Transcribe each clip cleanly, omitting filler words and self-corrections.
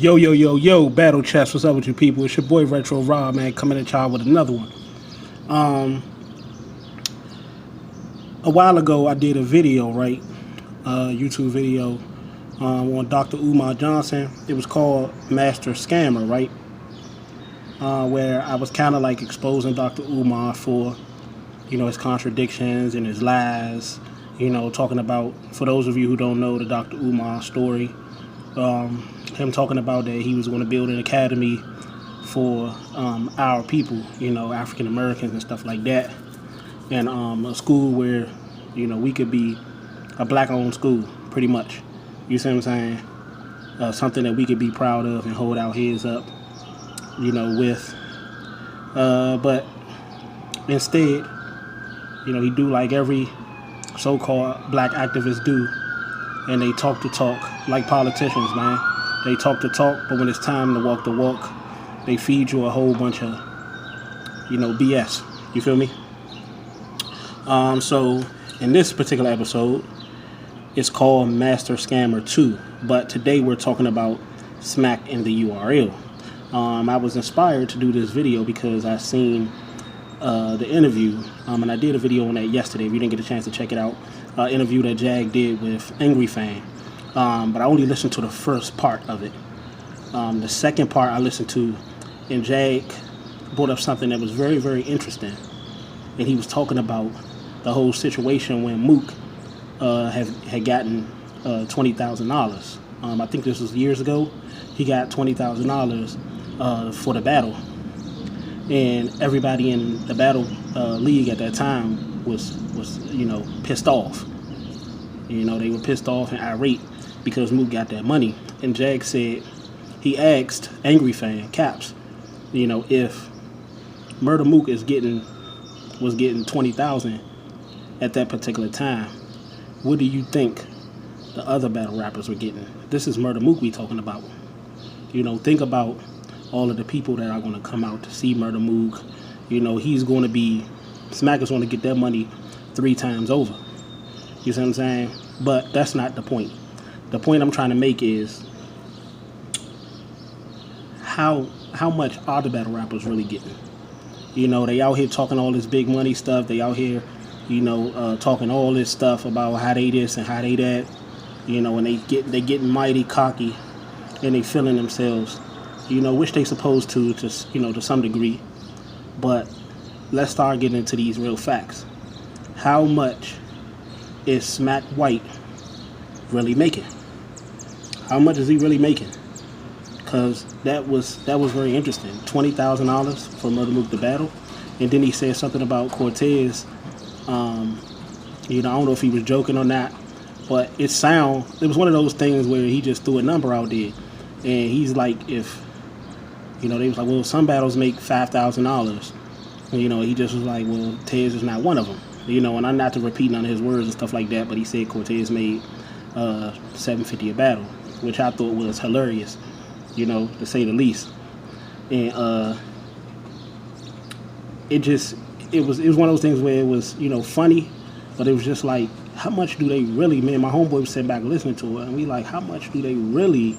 Yo, yo, yo, yo, Battle Chest, what's up with you people? It's your boy Retro Rob, man, coming at y'all with another one. A while ago, I did a video, right? YouTube video on Dr. Umar Johnson. It was called Master Scammer, right? Where I was kind of like exposing Dr. Umar for, his contradictions and his lies. Talking about, for those of you who don't know the Dr. Umar story, him talking about that he was going to build an academy for our people, African Americans and stuff like that, and a school where, we could be a black-owned school, pretty much. You see what I'm saying? Something that we could be proud of and hold our heads up, with. But instead, he do like every so-called black activist do, and they talk the talk like politicians, man. They talk the talk, but when it's time to walk the walk, they feed you a whole bunch of, BS. You feel me? So in this particular episode, it's called Master Scammer 2, but today we're talking about smack in the URL. I was inspired to do this video because I seen the interview, and I did a video on that yesterday. If you didn't get a chance to check it out, interview that Jag did with Angry Fan. But I only listened to the first part of it. The second part I listened to, and Jag brought up something that was very, very interesting. And he was talking about the whole situation when Mook had gotten $20,000. I think this was years ago. He got $20,000 for the battle. And everybody in the battle league at that time was pissed off. They were pissed off and irate because Mook got that money. And Jag said, he asked Angry Fan, Caps, if Murder Mook was getting $20,000 at that particular time, what do you think the other battle rappers were getting? This is Murder Mook we talking about. Think about all of the people that are going to come out to see Murder Mook. He's going to be, Smack is going to get that money 3 times over. You see what I'm saying? But that's not the point. The point I'm trying to make is how much are the battle rappers really getting? They out here talking all this big money stuff. They out here, talking all this stuff about how they this and how they that. And they getting mighty cocky and they feeling themselves. Which they supposed to some degree. But let's start getting into these real facts. How much is Smack White really making? How much is he really making? Because that was very interesting. $20,000 for Murder Mook the battle, and then he said something about Cortez. I don't know if he was joking or not, but it was one of those things where he just threw a number out there, and he's like, if they was like, well, some battles make $5,000. He just was like, well, Tez is not one of them. And I'm not to repeat none of his words and stuff like that, but he said Cortez made $750 a battle, which I thought was hilarious, to say the least. And it was one of those things where it was, funny, but it was just like, how much do they really, man, my homeboy was sitting back listening to it, and we like, how much do they really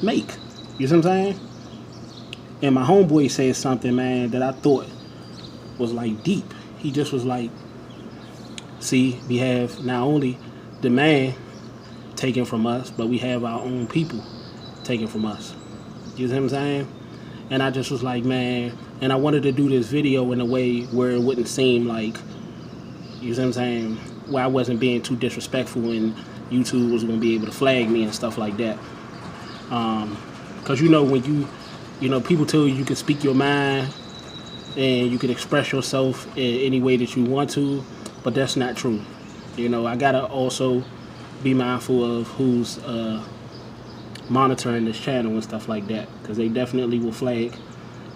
make? You see what I'm saying? And my homeboy said something, man, that I thought was like deep. He just was like, see, we have not only the man taken from us, but we have our own people taken from us. You see what I'm saying? And I just was like, man, and I wanted to do this video in a way where it wouldn't seem like, you see what I'm saying, where I wasn't being too disrespectful and YouTube was going to be able to flag me and stuff like that. Because when people tell you can speak your mind and you can express yourself in any way that you want to, but that's not true. I gotta also be mindful of who's monitoring this channel and stuff like that, because they definitely will flag,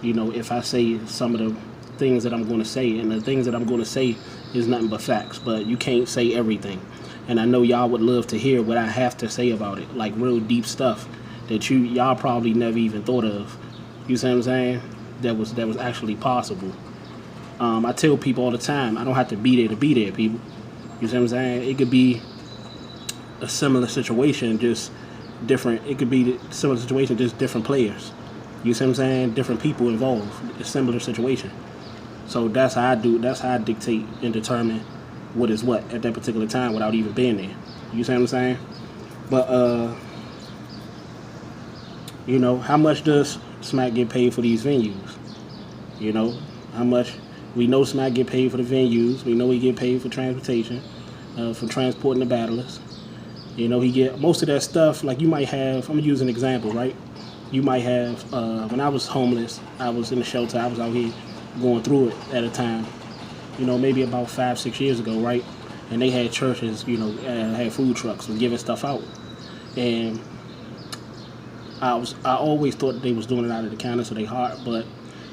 if I say some of the things that I'm going to say, and the things that I'm going to say is nothing but facts, but you can't say everything. And I know y'all would love to hear what I have to say about it, like real deep stuff that y'all probably never even thought of. You see what I'm saying? That was actually possible. I tell people all the time, I don't have to be there to be there, people. You see what I'm saying? It could be a similar situation, just different. It could be a similar situation, just different players. You see what I'm saying? Different people involved. A similar situation. So that's how I do. That's how I dictate and determine what is what at that particular time without even being there. You see what I'm saying? But you know, how much does Smack get paid for these venues? You know, how much? We know Smack get paid for the venues. We know he get paid for transportation, for transporting the battlers. You know, he get most of that stuff. Like you might have. I'm gonna use an example, right? You might have. When I was homeless, I was in the shelter. I was out here going through it at a time. You know, maybe about 5-6 years ago, right? And they had churches. You know, had food trucks was giving stuff out, and I always thought that they was doing it out of the kindness of their heart, but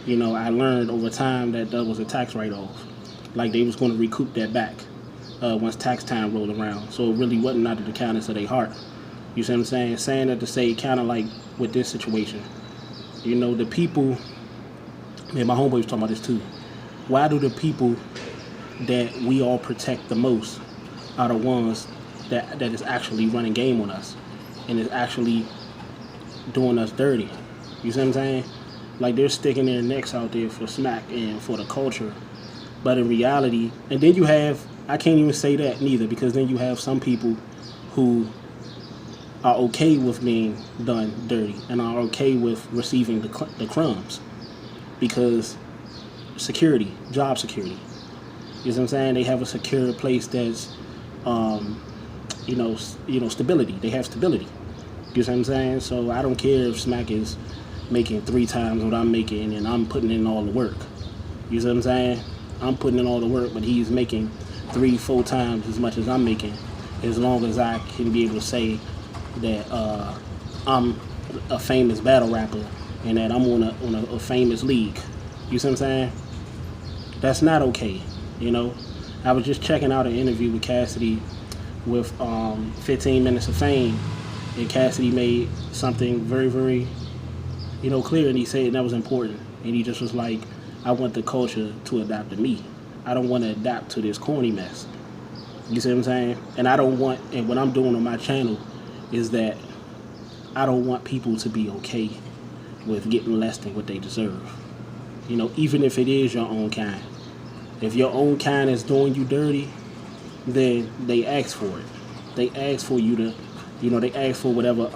you know, I learned over time that was a tax write-off. Like they was going to recoup that back once tax time rolled around. So it really wasn't out of the kindness of their heart. You see what I'm saying? Saying that to say kind of like with this situation. You know, the people, man, my homeboy was talking about this too. Why do the people that we all protect the most are the ones that is actually running game on us and is actually doing us dirty? You see what I'm saying? Like they're sticking their necks out there for Smack and for the culture. But in reality, and then you have, I can't even say that neither, because then you have some people who are okay with being done dirty and are okay with receiving the crumbs because security, job security. You know what I'm saying? They have a secure place that's, you know, stability. They have stability. You know what I'm saying? So I don't care if Smack is making 3 times what I'm making and I'm putting in all the work. You see what I'm saying? I'm putting in all the work, but he's making 3-4 times as much as I'm making, as long as I can be able to say that I'm a famous battle rapper and that I'm on a famous league. You see what I'm saying? That's not okay, you know? I was just checking out an interview with Cassidy with 15 Minutes of Fame, and Cassidy made something very, very, you know, clear, and he said that was important. And he just was like, I want the culture to adapt to me. I don't want to adapt to this corny mess. You see what I'm saying? And I don't want, and what I'm doing on my channel is that I don't want people to be okay with getting less than what they deserve. You know, even if it is your own kind. If your own kind is doing you dirty, then they ask for it. They ask for you to, you know, they ask for whatever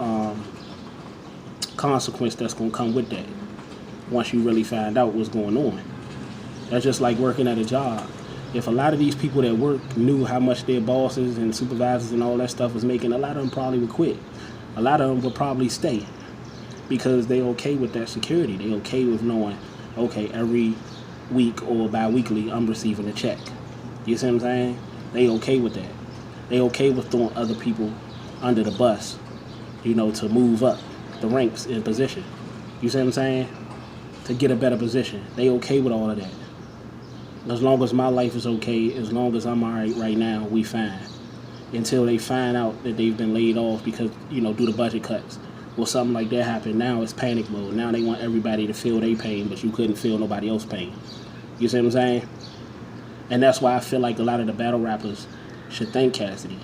consequence that's going to come with that once you really find out what's going on. That's just like working at a job. If a lot of these people that work knew how much their bosses and supervisors and all that stuff was making, a lot of them probably would quit. A lot of them would probably stay because they're okay with that security. They're okay with knowing, okay, every week or bi-weekly I'm receiving a check. You see what I'm saying? They okay with that. They okay with throwing other people under the bus, you know, to move up the ranks in position. You see what I'm saying? To get a better position. They okay with all of that. As long as my life is okay, as long as I'm all right now, we fine. Until they find out that they've been laid off because, you know, due to budget cuts. Or something like that happened. Now it's panic mode. Now they want everybody to feel their pain, but you couldn't feel nobody else's pain. You see what I'm saying? And that's why I feel like a lot of the battle rappers should thank Cassidy.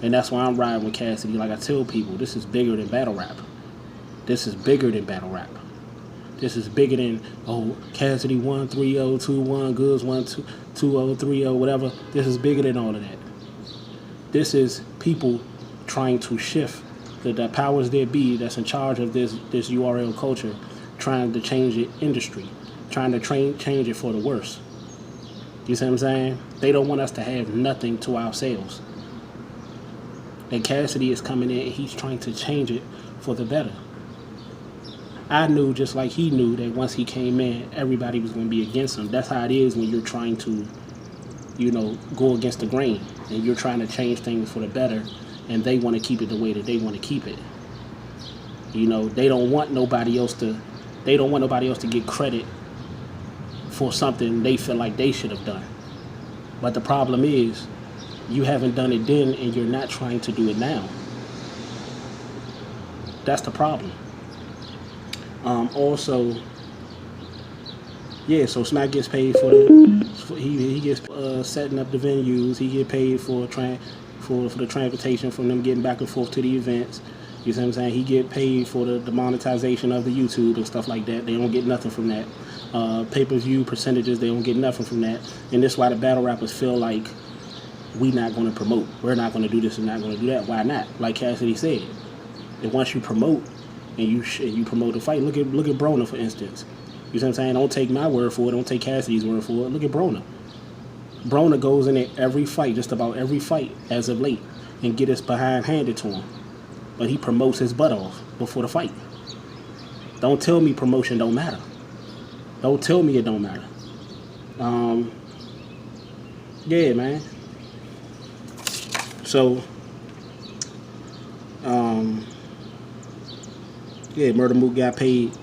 And that's why I'm riding with Cassidy. Like I tell people, this is bigger than battle rap. This is bigger than battle rap. This is bigger than, oh, Cassidy 13021, Goods 12030, whatever. This is bigger than all of that. This is people trying to shift the powers that be that's in charge of this URL culture, trying to change the industry, trying to change it for the worse. You see what I'm saying? They don't want us to have nothing to ourselves. And Cassidy is coming in and he's trying to change it for the better. I knew, just like he knew, that once he came in, everybody was going to be against him. That's how it is when you're trying to, you know, go against the grain and you're trying to change things for the better, and they want to keep it the way that they want to keep it. You know, they don't want nobody else to get credit for something they feel like they should have done. But the problem is, you haven't done it then and you're not trying to do it now. That's the problem. Also, yeah, so Smack gets paid for he gets setting up the venues. He get paid for the transportation from them getting back and forth to the events. You see what I'm saying? He get paid for the monetization of the YouTube and stuff like that. They don't get nothing from that. Pay-per-view percentages, they don't get nothing from that. And that's why the battle rappers feel like we not going to promote. We're not going to do this and not going to do that. Why not? Like Cassidy said, and once you promote and you promote the fight, look at Broner, for instance. You see what I'm saying? Don't take my word for it. Don't take Cassidy's word for it. Look at Broner. Broner goes in at every fight, just about every fight as of late, and get his behind handed to him. But he promotes his butt off before the fight. Don't tell me promotion don't matter. Don't tell me it don't matter. Yeah, man. So, yeah, Murder Mook got paid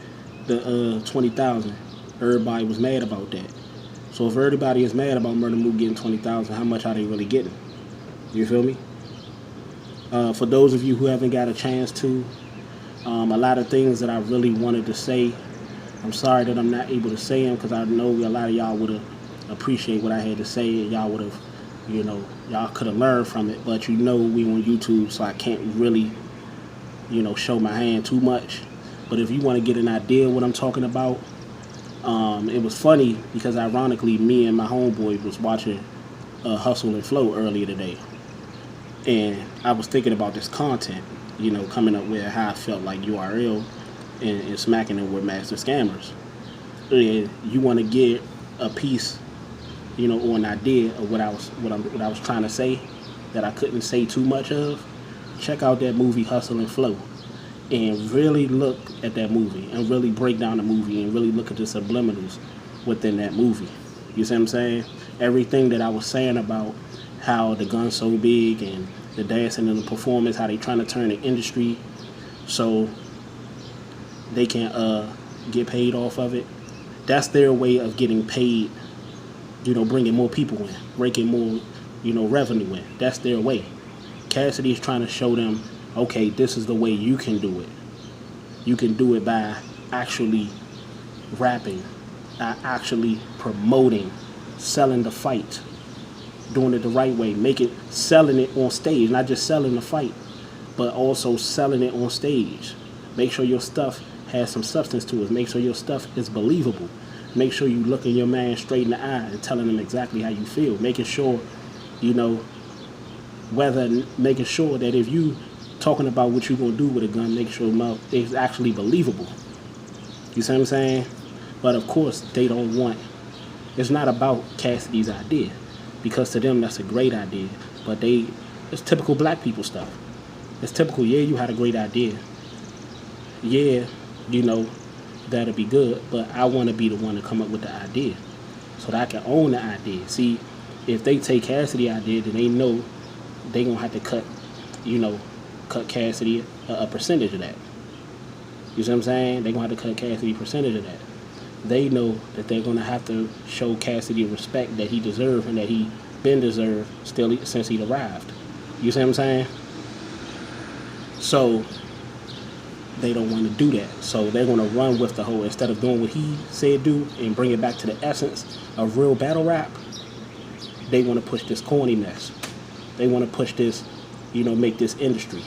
the $20,000. Everybody was mad about that. So if everybody is mad about Murder Mook getting $20,000, how much are they really getting? You feel me? For those of you who haven't got a chance to, a lot of things that I really wanted to say, I'm sorry that I'm not able to say them, because I know a lot of y'all would have appreciated what I had to say, and y'all would have, you know, y'all could have learned from it. But you know we on YouTube, so I can't really, you know, show my hand too much. But if you want to get an idea of what I'm talking about, it was funny because ironically, me and my homeboy was watching Hustle and Flow earlier today. And I was thinking about this content, you know, coming up with how I felt like URL and smacking them with master scammers. And you want to get a piece, you know, or an idea of what I was trying to say that I couldn't say too much of. Check out that movie Hustle and Flow, and really look at that movie and really break down the movie and really look at the subliminals within that movie. You see what I'm saying? Everything that I was saying about how the gun's so big and the dancing and the performance, how they trying to turn the industry so they can get paid off of it. That's their way of getting paid, you know, bringing more people in, breaking more, you know, revenue in. That's their way. Cassidy is trying to show them, okay, this is the way you can do it. You can do it by actually rapping, by actually promoting, selling the fight, doing it the right way, selling it on stage, not just selling the fight, but also selling it on stage. Make sure your stuff has some substance to it. Make sure your stuff is believable. Make sure you look in your man straight in the eye and telling them exactly how you feel. Making sure, you know, making sure that if you talking about what you're going to do with a gun, make sure it's actually believable. You see what I'm saying? But of course, they don't want, it's not about Cassidy's idea, because to them that's a great idea, but it's typical black people stuff. It's typical, yeah, you had a great idea. Yeah, you know, that'll be good, but I want to be the one to come up with the idea so that I can own the idea. See, if they take Cassidy's idea, then they know they going to have to cut Cassidy a percentage of that. You see what I'm saying? They're going to have to cut Cassidy a percentage of that. They know that they're going to have to show Cassidy respect that he deserved and that he been deserved still since he arrived. You see what I'm saying? So they don't want to do that. So they're going to run with the whole, instead of doing what he said do and bring it back to the essence of real battle rap, they want to push this corniness. They want to push this, you know, make this industry.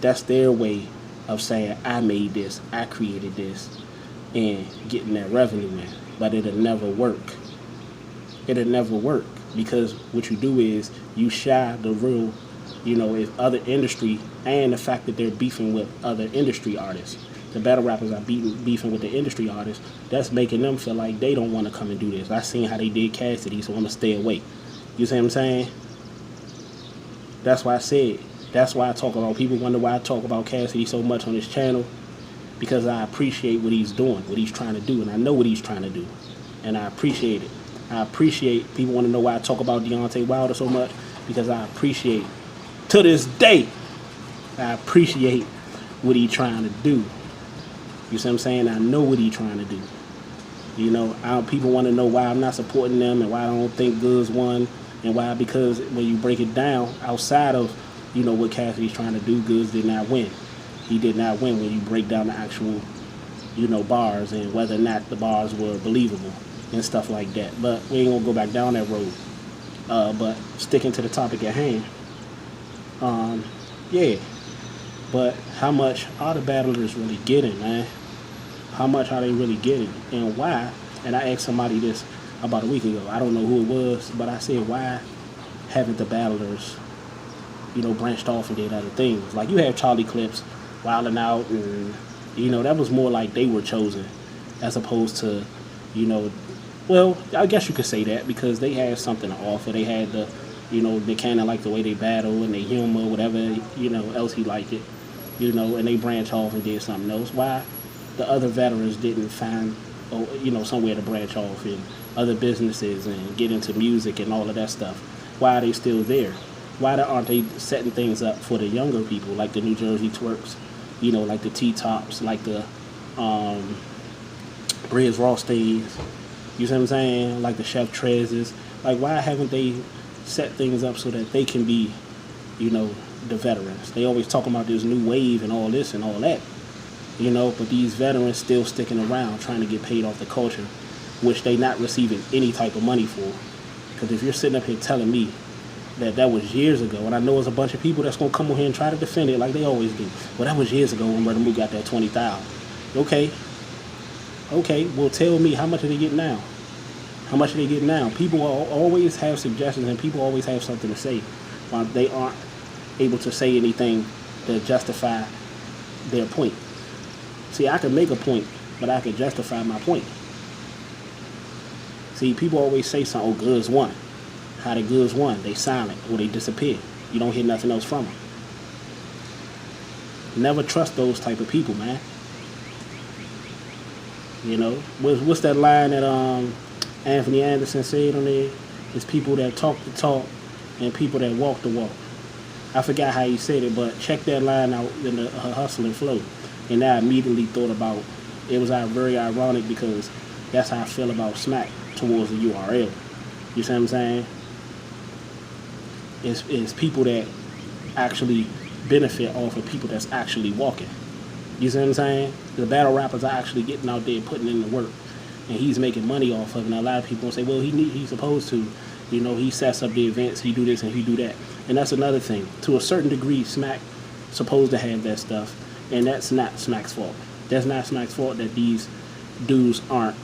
That's their way of saying, I made this, I created this, and getting that revenue in. But it'll never work. It'll never work, because what you do is you shy the real, you know, if other industry, and the fact that they're beefing with other industry artists. The battle rappers are beefing with the industry artists. That's making them feel like they don't want to come and do this. I seen how they did Cassidy, so I'm going to stay away. You see what I'm saying? That's why I said, that's why I talk about, people wonder why I talk about Cassidy so much on this channel, because I appreciate what he's doing, what he's trying to do, and I know what he's trying to do, and I appreciate it. I appreciate, people want to know why I talk about Deontay Wilder so much, because I appreciate, to this day, I appreciate what he's trying to do. You see what I'm saying? I know what he's trying to do. You know, people want to know why I'm not supporting them and why I don't think Goods won, and why, because when you break it down, outside of, you know, what Cassidy's trying to do, Goods did not win. He did not win when you break down the actual, you know, bars and whether or not the bars were believable and stuff like that. But we ain't gonna go back down that road. But sticking to the topic at hand, yeah, But how much are the battlers really getting, man? How much are they really getting, and why? And I asked somebody this about a week ago. I don't know who it was, but I said, why haven't the battlers, branched off and did other things? Like, you have Charlie Clips wilding out, and that was more like they were chosen, as opposed to, well, I guess you could say that because they had something to offer. They had they kind of like the way they battle and they humor, whatever else he liked it, and they branch off and did something else. Why the other veterans didn't find, somewhere to branch off in other businesses and get into music and all of that stuff? Why are they still there? Why aren't they setting things up for the younger people, like the New Jersey Twerks, like the T-Tops, like the Briz Rothsteins, you see what I'm saying? Like the Chef Trez's. Like, why haven't they set things up so that they can be, the veterans? They always talking about this new wave and all this and all that, but these veterans still sticking around trying to get paid off the culture, which they not receiving any type of money for. Because if you're sitting up here telling me that was years ago, and I know there's a bunch of people that's going to come over here and try to defend it like they always do. Well, that was years ago when Brother Moo got that 20,000. Okay, well, tell me, how much are they getting now? How much are they getting now? People always have suggestions, and people always have something to say, while they aren't able to say anything to justify their point. See, I can make a point, but I can justify my point. See, people always say something, oh, Goods won. How the Goods won? They silent or they disappear. You don't hear nothing else from them. Never trust those type of people, man. What's that line that Anthony Anderson said on there? It's people that talk the talk and people that walk the walk. I forgot how he said it, but check that line out in the Hustle and Flow. And I immediately thought about, it was very ironic because that's how I feel about Smack towards the URL. You see what I'm saying? It's people that actually benefit off of people that's actually walking. You see what I'm saying? The battle rappers are actually getting out there putting in the work, and he's making money off of it. And a lot of people say, well, he's supposed to. He sets up the events, he do this and he do that. And that's another thing. To a certain degree, Smack supposed to have that stuff, and that's not Smack's fault. That's not Smack's fault that these dudes aren't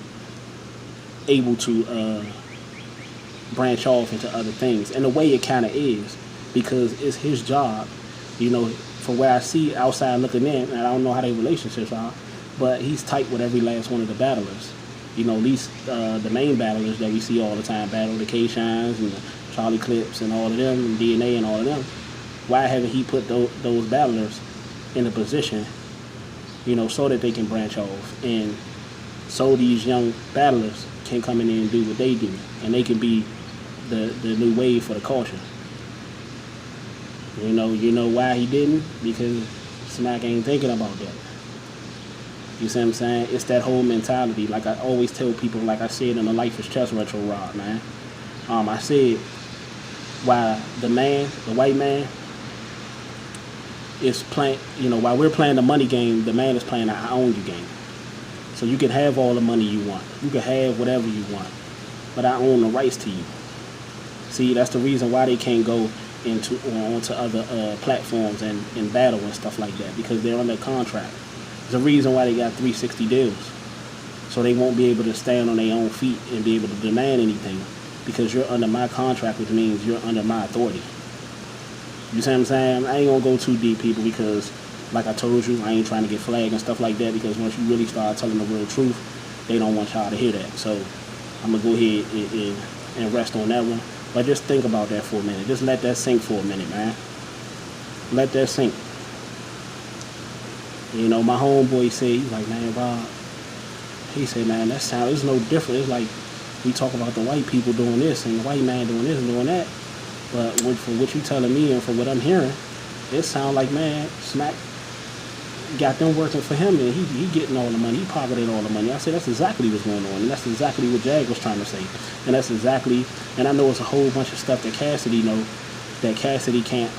able to branch off into other things. And the way it kind of is, because it's his job, from where I see outside looking in, and I don't know how their relationships are, but he's tight with every last one of the battlers. At least the main battlers that we see all the time battle, the K-Shines and the Charlie Clips and all of them, and DNA and all of them. Why haven't he put those battlers in a position, so that they can branch off, and so these young battlers can come in there and do what they do, and they can be the new wave for the culture. You know why he didn't? Because Smack ain't thinking about that. You see what I'm saying? It's that whole mentality. Like I always tell people, like I said in the Life is Chess Retro Rod, man. I said, why the white man, is playing, while we're playing the money game, the man is playing I own you game. So you can have all the money you want. You can have whatever you want. But I own the rights to you. See, that's the reason why they can't go onto other platforms and battle and stuff like that, because they're under contract. There's a reason why they got 360 deals. So they won't be able to stand on their own feet and be able to demand anything, because you're under my contract, which means you're under my authority. You see what I'm saying? I ain't gonna go too deep, people, because like I told you, I ain't trying to get flagged and stuff like that, because once you really start telling the real truth, they don't want y'all to hear that. So I'm gonna go ahead and rest on that one. But just think about that for a minute. Just let that sink for a minute, man. Let that sink. My homeboy said, he's like, man, Rob, he said, man, it's no different. It's like we talk about the white people doing this and the white man doing this and doing that. But from what you telling me and from what I'm hearing, it sounds like, man, Smack got them working for him, and he getting all the money. He pocketed all the money. I said, that's exactly what's going on, and that's exactly what Jag was trying to say. And that's exactly, and I know it's a whole bunch of stuff that Cassidy know that Cassidy can't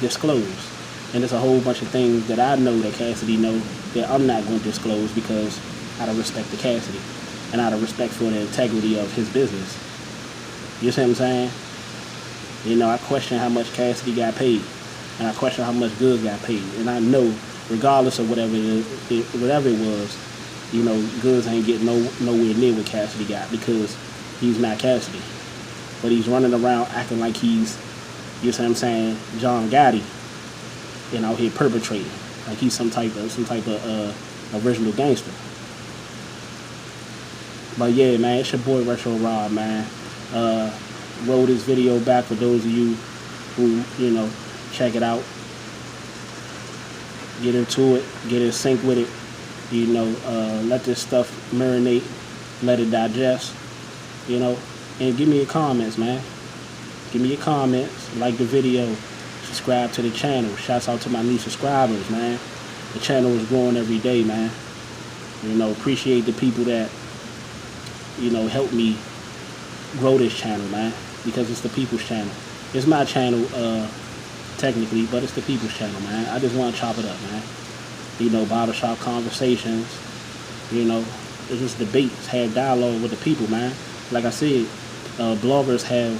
disclose. And there's a whole bunch of things that I know that Cassidy know that I'm not going to disclose, because out of respect to Cassidy and out of respect for the integrity of his business. You see what I'm saying? I question how much Cassidy got paid. and I question how much Goods got paid. And I know, regardless of whatever it was, you know, Goods ain't getting nowhere near what Cassidy got, because he's not Cassidy. But he's running around acting like he's, you see what I'm saying, John Gotti, and out here perpetrating like he's some type of original gangster. But yeah, man, it's your boy Retro Rob, man. Roll this video back for those of you who, you know, check it out, get into it, get in sync with it, you know, let this stuff marinate, let it digest, you know, and give me your comments, man. Give me your comments, like the video, subscribe to the channel. Shouts out to my new subscribers, man. The channel is growing every day, man. You know, appreciate the people that, you know, help me grow this channel, man, because it's the people's channel. It's my channel, technically, but it's the people's channel, man. I just want to chop it up, man. You know, barbershop conversations, you know, it's just debates, have dialogue with the people, man. Like I said, bloggers have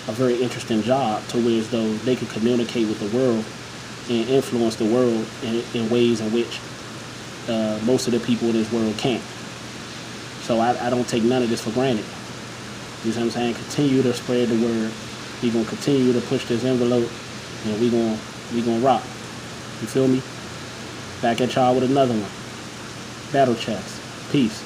a very interesting job, to where as though they can communicate with the world and influence the world in ways in which most of the people in this world can't. So I don't take none of this for granted. You see what I'm saying? Continue to spread the word. We're going to continue to push this envelope, and we're gonna rock. You feel me? Back at y'all with another one. Battle Chess. Peace.